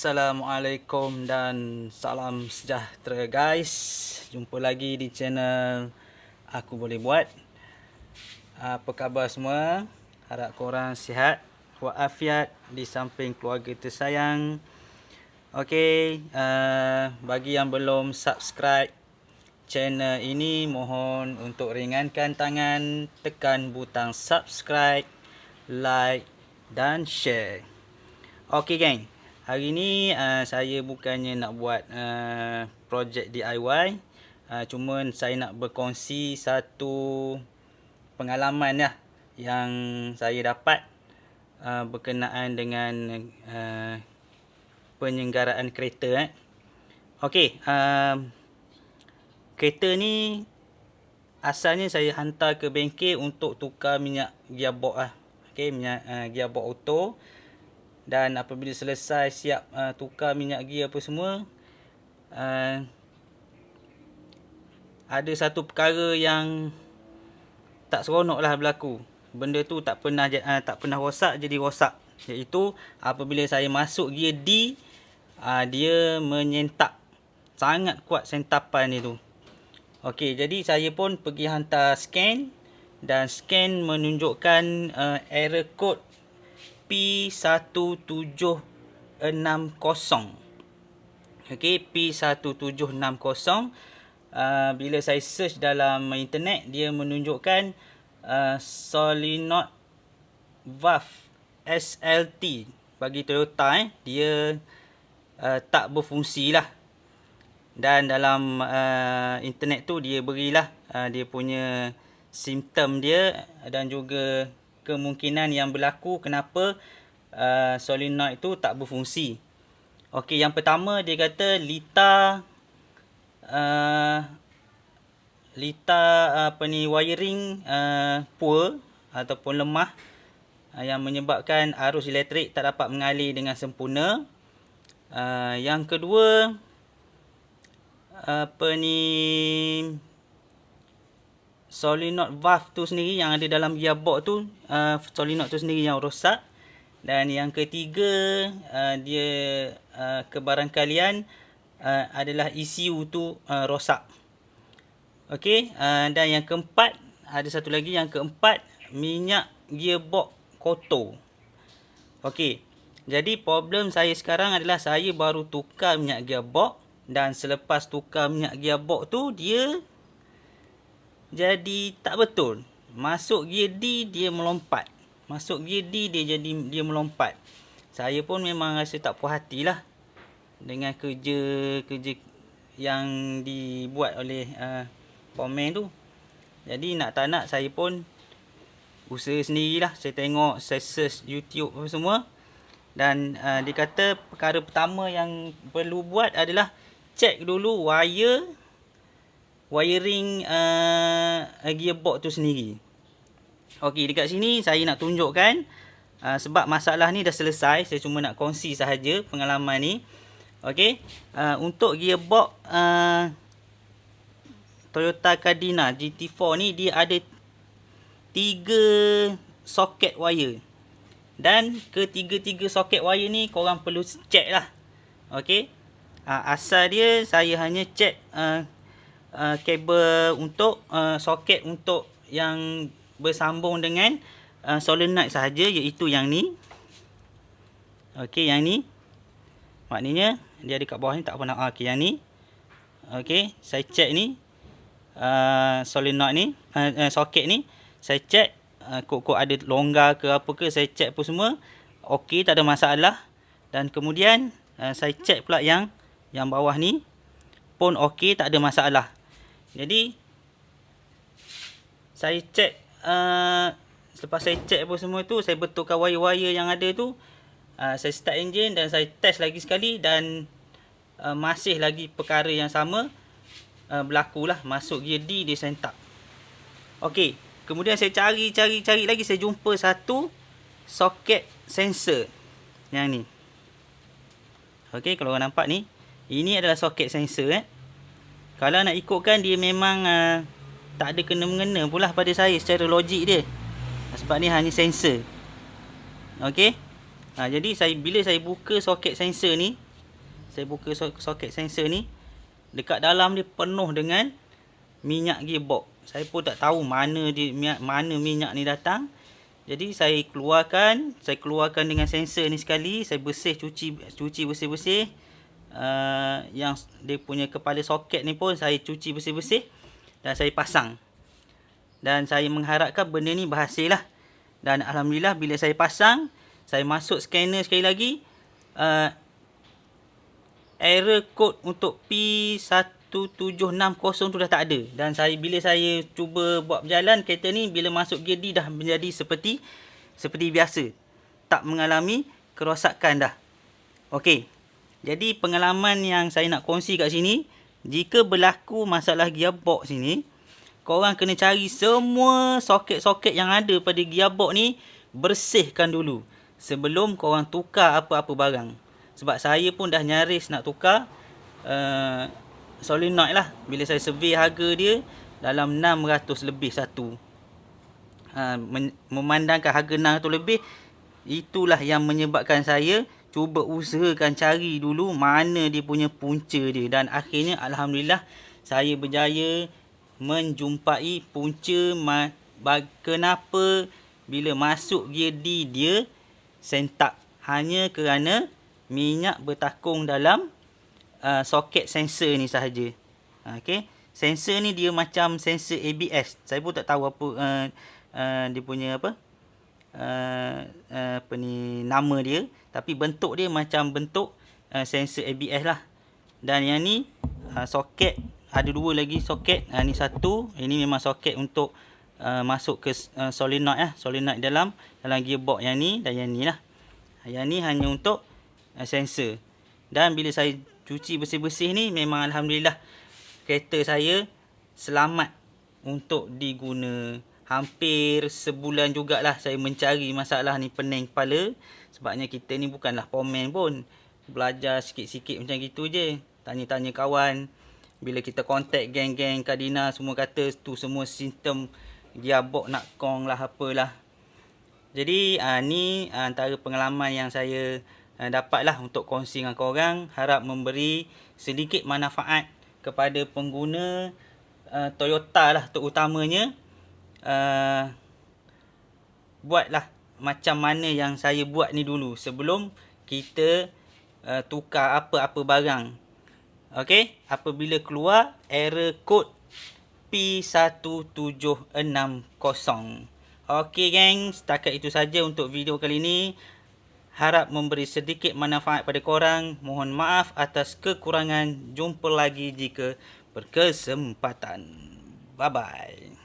Assalamualaikum dan salam sejahtera guys. Jumpa lagi di channel Aku Boleh Buat. Apa khabar semua? Harap korang sihat walafiat di samping keluarga tersayang. Okey, bagi yang belum subscribe channel ini, mohon untuk ringankan tangan, tekan butang subscribe, like dan share. Okey geng, hari ni saya bukannya nak buat projek DIY, cuma saya nak berkongsi satu pengalaman lah yang saya dapat berkenaan dengan penyelenggaraan kereta. Okey, kereta ni asalnya saya hantar ke bengkel untuk tukar minyak gearbox lah. Okey, minyak gearbox auto. Dan apabila selesai siap tukar minyak gear apa semua, ada satu perkara yang tak seronok lah berlaku. Benda tu tak pernah rosak jadi rosak. Iaitu apabila saya masuk gear D, dia menyentak. Sangat kuat sentapan dia tu. Okey, jadi saya pun pergi hantar scan, dan scan menunjukkan error code P1760. Okey, P1760. Bila saya search dalam internet, dia menunjukkan solenoid valve SLT bagi Toyota. Dia tak berfungsi lah. Dan dalam internet tu dia berilah dia punya simptom dia dan juga kemungkinan yang berlaku kenapa solenoid itu tak berfungsi. Okey, yang pertama dia kata wiring poor ataupun lemah, yang menyebabkan arus elektrik tak dapat mengalir dengan sempurna. Yang kedua, solenoid valve tu sendiri yang ada dalam gearbox tu, solenoid tu sendiri yang rosak. Dan yang ketiga, dia kebarangkalian adalah ECU tu rosak. Okey, dan yang keempat, ada satu lagi yang keempat, minyak gearbox kotor. Okey, jadi problem saya sekarang adalah saya baru tukar minyak gearbox, dan selepas tukar minyak gearbox tu dia jadi tak betul. Masuk gear D dia melompat. Masuk gear D dia melompat. Saya pun memang rasa tak puas hatilah dengan kerja yang dibuat oleh komen tu. Jadi nak tak nak saya pun usaha sendirilah. Saya tengok, saya search YouTube apa semua. Dan dia kata perkara pertama yang perlu buat adalah cek dulu wiring gearbox tu sendiri. Okey, dekat sini saya nak tunjukkan, sebab masalah ni dah selesai, saya cuma nak kongsi sahaja pengalaman ni. Okey, untuk gearbox Toyota Cardinal GT4 ni, dia ada 3 soket wire. Dan ketiga-tiga soket wire ni korang perlu cek lah. Okey, asal dia saya hanya cek kabel untuk soket untuk yang bersambung dengan solenoid sahaja, iaitu yang ni. Okey, yang ni maknanya dia ada kat bawah ni, tak apa nak. Okey, yang ni. Okey, saya cek ni solenoid ni, soket ni saya cek, kok ada longgar ke apa ke, saya cek apa semua. Okey, tak ada masalah. Dan kemudian saya cek pula yang bawah ni pun okey, tak ada masalah. Jadi saya cek, selepas saya cek apa semua tu, saya betulkan wire-wire yang ada tu, saya start enjin dan saya test lagi sekali, dan masih lagi perkara yang sama berlakulah. Masuk gear D dia sentak. Okey, kemudian saya cari lagi, saya jumpa satu soket sensor yang ni. Okey, kalau korang nampak ni, ini adalah soket sensor. Kalau nak ikutkan, dia memang tak ada kena-mengena pula pada saya secara logik dia, sebab ni hanya sensor. Okey, jadi bila saya buka soket sensor ni, Saya buka soket sensor ni. Dekat dalam dia penuh dengan minyak gearbox. Saya pun tak tahu mana minyak ni datang. Jadi saya keluarkan dengan sensor ni sekali. Saya cuci bersih-bersih. Yang dia punya kepala soket ni pun saya cuci bersih-bersih. Dan saya pasang. Dan saya mengharapkan benda ni berhasil lah. Dan alhamdulillah bila saya pasang, saya masuk scanner sekali lagi. Error code untuk P1760 tu dah tak ada. Dan bila saya cuba buat berjalan kereta ni, bila masuk gear D dah menjadi seperti biasa. Tak mengalami kerosakan dah. Okey. Jadi pengalaman yang saya nak kongsi kat sini, jika berlaku masalah gearbox sini, korang kena cari semua soket-soket yang ada pada gearbox ni, bersihkan dulu sebelum korang tukar apa-apa barang. Sebab saya pun dah nyaris nak tukar solenoid lah. Bila saya survey harga dia dalam 600 lebih satu. Memandangkan harga 600 lebih, itulah yang menyebabkan saya cuba usahakan cari dulu mana dia punya punca dia. Dan akhirnya alhamdulillah saya berjaya menjumpai punca kenapa bila masuk gear D dia sentak. Hanya kerana minyak bertakung dalam soket sensor ni sahaja. Okey, sensor ni dia macam sensor ABS. Saya pun tak tahu apa dia punya nama dia, tapi bentuk dia macam bentuk sensor ABS lah. Dan yang ni soket, ada dua lagi soket. Ni satu, ini memang soket untuk masuk ke solenoid lah, solenoid dalam gearbox yang ni dan yang ni lah. Yang ni hanya untuk sensor. Dan bila saya cuci bersih-bersih ni, memang alhamdulillah kereta saya selamat untuk diguna. Hampir sebulan jugalah saya mencari masalah ni pening kepala. Sebabnya kita ni bukanlah pomen pun. Belajar sikit-sikit macam gitu je. Tanya-tanya kawan. Bila kita kontak geng-geng Kadina, semua kata tu semua simptom gearbox nak kong lah apalah. Jadi ni antara pengalaman yang saya dapatlah untuk kongsi dengan korang. Harap memberi sedikit manfaat kepada pengguna Toyota lah terutamanya. Buatlah macam mana yang saya buat ni dulu sebelum kita tukar apa-apa barang. Okey, apabila keluar error code P1760. Okey geng, setakat itu saja untuk video kali ini. Harap memberi sedikit manfaat pada korang. Mohon maaf atas kekurangan. Jumpa lagi jika berkesempatan. Bye-bye.